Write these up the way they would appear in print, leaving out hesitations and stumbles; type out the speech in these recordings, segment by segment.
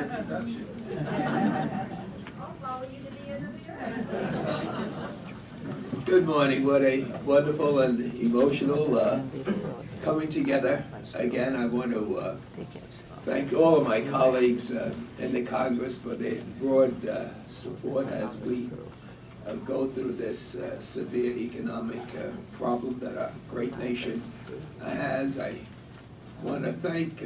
I'll follow you to the end of the earth. Good morning. What a wonderful and emotional coming together. Again, I want to thank all of my colleagues in the Congress for their broad support as we go through this severe economic problem that our great nation has. I want to thank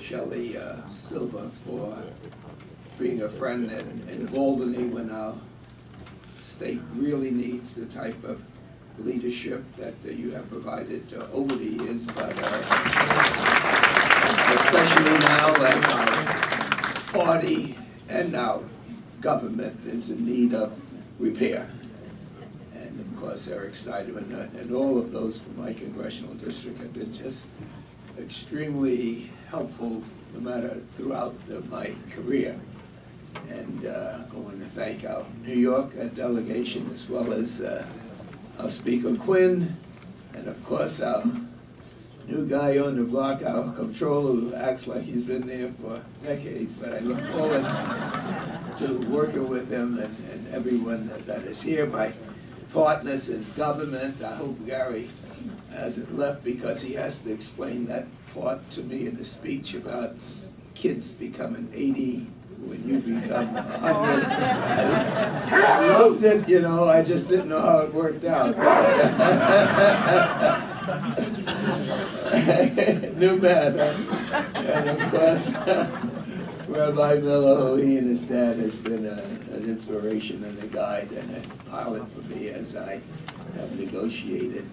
Shelley Silva for being a friend in Albany when our state really needs the type of leadership that you have provided over the years, but especially now as our party and our government is in need of repair. And of course, Eric Snyderman and all of those from my congressional district have been just extremely helpful no matter throughout my career. And I want to thank our New York delegation as well as our Speaker Quinn, and of course our new guy on the block, our comptroller, who acts like he's been there for decades, but I look forward to working with him and everyone that is here. My partners in government, I hope Gary hasn't left because he has to explain that part to me in the speech about kids becoming 80 when you become 100. I loved it, you know, I just didn't know how it worked out. New math, huh? And of course, Rabbi Miller, he and his dad has been an inspiration and a guide and a pilot for me as I have negotiated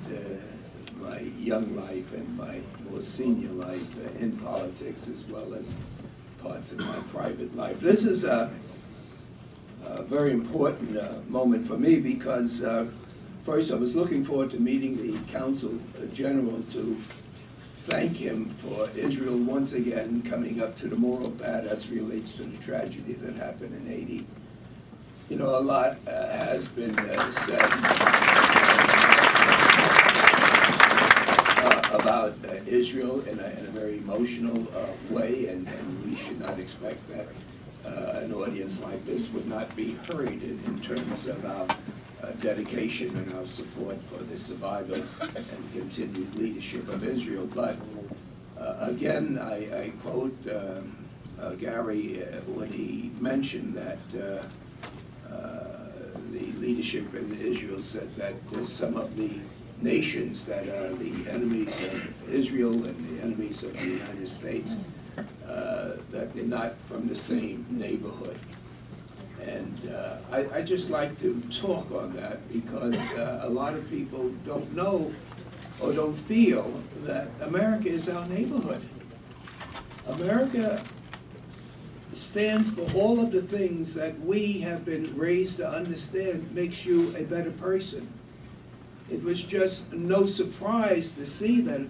my young life and my more senior life in politics as well as parts of my private life. This is a very important moment for me because first I was looking forward to meeting the Consul General to thank him for Israel once again coming up to the moral bat as relates to the tragedy that happened in Haiti. You know, a lot has been said about Israel in a very emotional way, and we should not expect that an audience like this would not be hurried in terms of our dedication and our support for the survival and continued leadership of Israel. But again, I quote Gary when he mentioned that the leadership in Israel said that some of the nations that are the enemies of Israel and the enemies of the United States, that they're not from the same neighborhood. And I just like to talk on that because a lot of people don't know or don't feel that America is our neighborhood. America stands for all of the things that we have been raised to understand makes you a better person. It was just no surprise to see that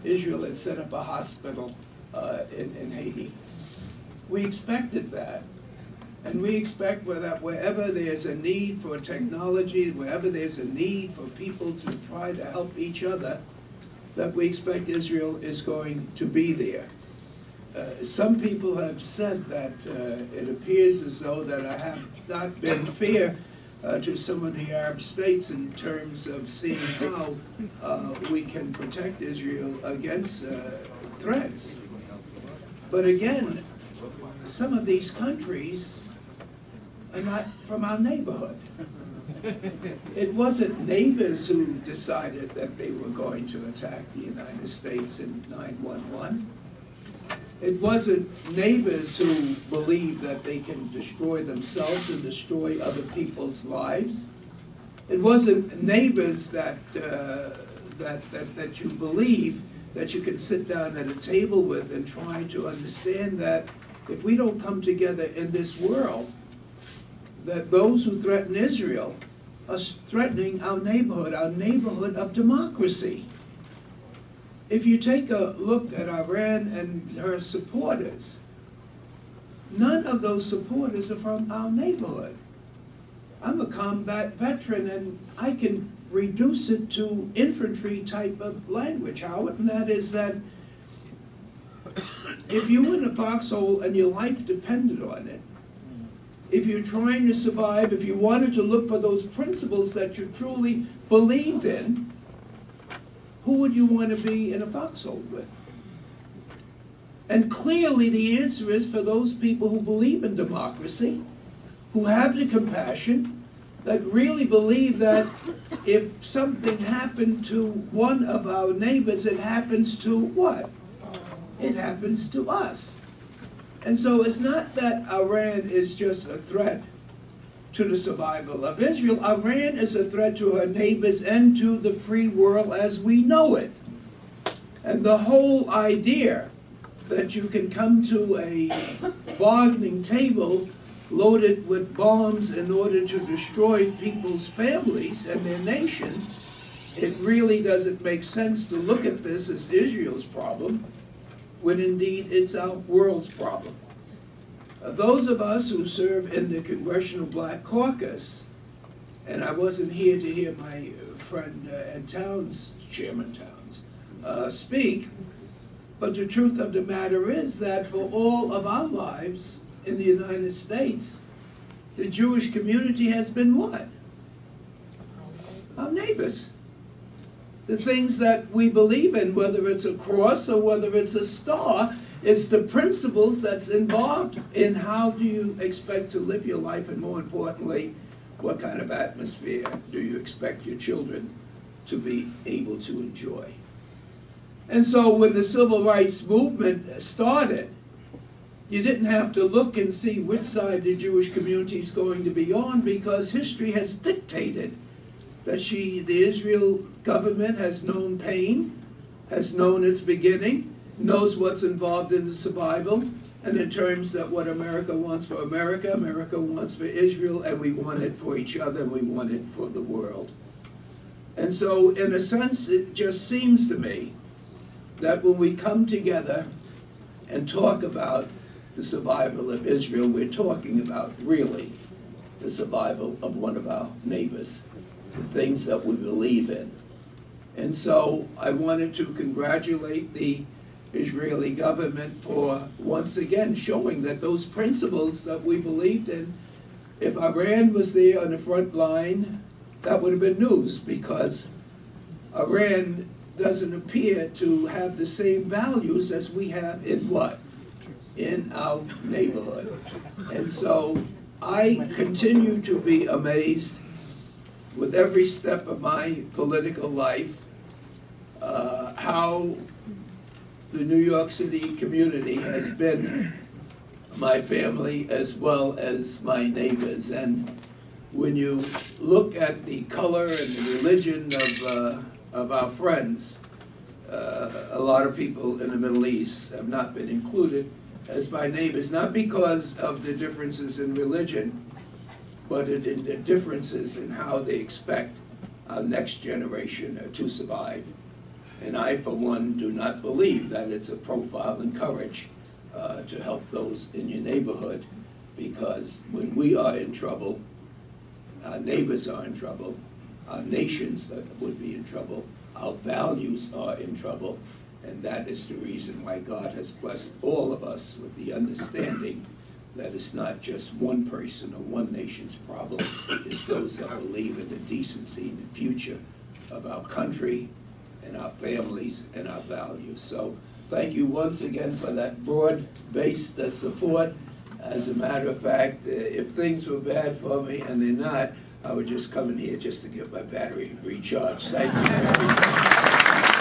Israel had set up a hospital in Haiti. We expected that. And we expect that wherever there's a need for technology, wherever there's a need for people to try to help each other, that we expect Israel is going to be there. Some people have said that it appears as though that I have not been fair to some of the Arab states in terms of seeing how we can protect Israel against threats. But again, some of these countries are not from our neighborhood. It wasn't neighbors who decided that they were going to attack the United States in 9/11. It wasn't neighbors who believe that they can destroy themselves and destroy other people's lives. It wasn't neighbors that you believe that you can sit down at a table with and try to understand that if we don't come together in this world, that those who threaten Israel are threatening our neighborhood of democracy. If you take a look at Iran and her supporters, none of those supporters are from our neighborhood. I'm a combat veteran and I can reduce it to infantry type of language, Howard, and that is that if you were in a foxhole and your life depended on it, if you're trying to survive, if you wanted to look for those principles that you truly believed in, who would you want to be in a foxhole with? And clearly the answer is for those people who believe in democracy, who have the compassion, that really believe that if something happened to one of our neighbors, it happens to what? It happens to us. And so it's not that Iran is just a threat to the survival of Israel. Iran is a threat to her neighbors and to the free world as we know it. And the whole idea that you can come to a bargaining table loaded with bombs in order to destroy people's families and their nation, it really doesn't make sense to look at this as Israel's problem, when indeed it's our world's problem. Those of us who serve in the Congressional Black Caucus, and I wasn't here to hear my friend Ed Towns, Chairman Towns, speak, but the truth of the matter is that for all of our lives in the United States, the Jewish community has been what? Our neighbors. The things that we believe in, whether it's a cross or whether it's a star, it's the principles that's involved in how do you expect to live your life, and more importantly, what kind of atmosphere do you expect your children to be able to enjoy. And so when the civil rights movement started, you didn't have to look and see which side the Jewish community is going to be on, because history has dictated that the Israel government has known pain, has known its beginning, knows what's involved in the survival, and in terms that what America wants for America, America wants for Israel, and we want it for each other, and we want it for the world. And so, in a sense, it just seems to me that when we come together and talk about the survival of Israel, we're talking about really the survival of one of our neighbors, the things that we believe in. And so I wanted to congratulate the Israeli government for once again showing that those principles that we believed in, if Iran was there on the front line, that would have been news, because Iran doesn't appear to have the same values as we have in what? In our neighborhood. And so I continue to be amazed with every step of my political life how the New York City community has been my family as well as my neighbors. And when you look at the color and the religion of our friends, a lot of people in the Middle East have not been included as my neighbors, not because of the differences in religion, but in the differences in how they expect our next generation to survive. And I, for one, do not believe that it's a profile in courage to help those in your neighborhood, because when we are in trouble, our neighbors are in trouble, our nations would be in trouble, our values are in trouble, and that is the reason why God has blessed all of us with the understanding that it's not just one person or one nation's problem, it's those that believe in the decency and the future of our country and our families and our values. So thank you once again for that broad-based support. As a matter of fact, if things were bad for me, and they're not, I would just come in here just to get my battery recharged. Thank you.